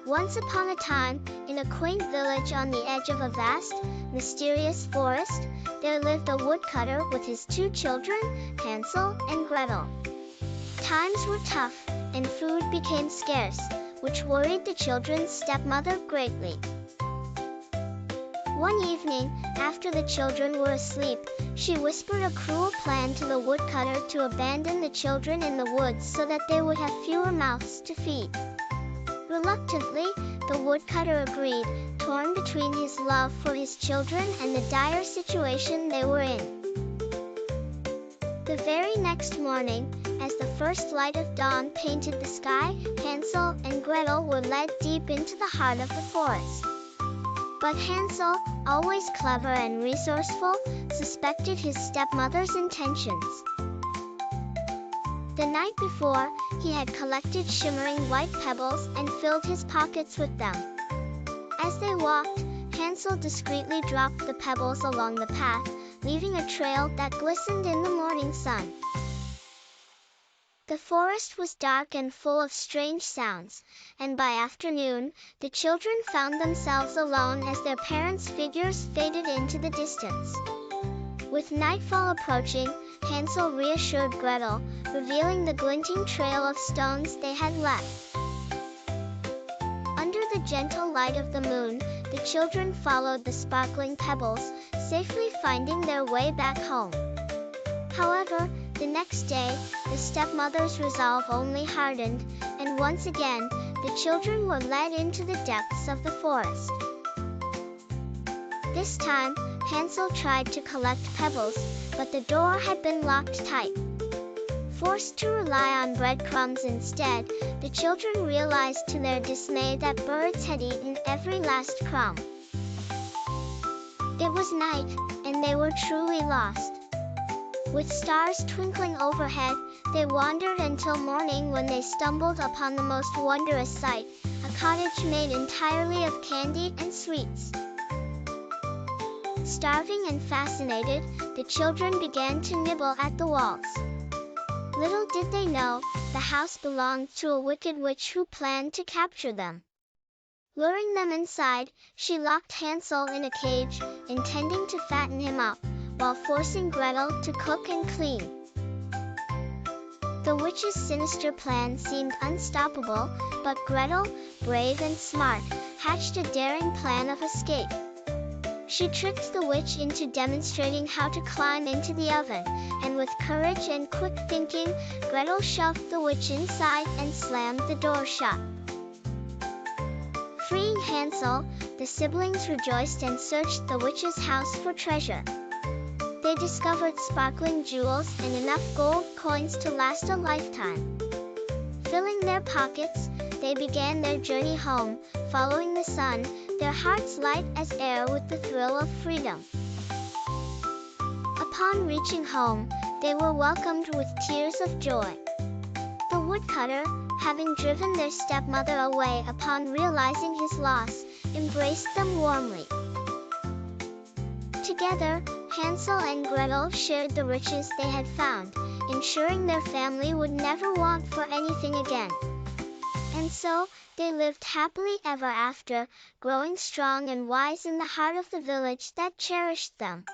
Once upon a time, in a quaint village on the edge of a vast, mysterious forest, there lived a woodcutter with his two children, Hansel and Gretel. Times were tough, and food became scarce, which worried the children's stepmother greatly. One evening, after the children were asleep, she whispered a cruel plan to the woodcutter to abandon the children in the woods so that they would have fewer mouths to feed. Reluctantly, the woodcutter agreed, torn between his love for his children and the dire situation they were in. The very next morning, as the first light of dawn painted the sky, Hansel and Gretel were led deep into the heart of the forest. But Hansel, always clever and resourceful, suspected his stepmother's intentions. The night before, he had collected shimmering white pebbles and filled his pockets with them. As they walked, Hansel discreetly dropped the pebbles along the path, leaving a trail that glistened in the morning sun. The forest was dark and full of strange sounds, and by afternoon, the children found themselves alone as their parents' figures faded into the distance. With nightfall approaching, Hansel reassured Gretel, revealing the glinting trail of stones they had left. Under the gentle light of the moon, the children followed the sparkling pebbles, safely finding their way back home. However, the next day, the stepmother's resolve only hardened, and once again, the children were led into the depths of the forest. This time, Hansel tried to collect pebbles, but the door had been locked tight. Forced to rely on breadcrumbs instead, the children realized to their dismay that birds had eaten every last crumb. It was night, and they were truly lost. With stars twinkling overhead, they wandered until morning when they stumbled upon the most wondrous sight, a cottage made entirely of candy and sweets. Starving and fascinated, the children began to nibble at the walls. Little did they know, the house belonged to a wicked witch who planned to capture them. Luring them inside, she locked Hansel in a cage, intending to fatten him up, while forcing Gretel to cook and clean. The witch's sinister plan seemed unstoppable, but Gretel, brave and smart, hatched a daring plan of escape. She tricked the witch into demonstrating how to climb into the oven, and with courage and quick thinking, Gretel shoved the witch inside and slammed the door shut. Freeing Hansel, the siblings rejoiced and searched the witch's house for treasure. They discovered sparkling jewels and enough gold coins to last a lifetime. Filling their pockets, they began their journey home, following the sun, their hearts light as air with the thrill of freedom. Upon reaching home, they were welcomed with tears of joy. The woodcutter, having driven their stepmother away upon realizing his loss, embraced them warmly. Together, Hansel and Gretel shared the riches they had found, ensuring their family would never want for anything again. And so, they lived happily ever after, growing strong and wise in the heart of the village that cherished them.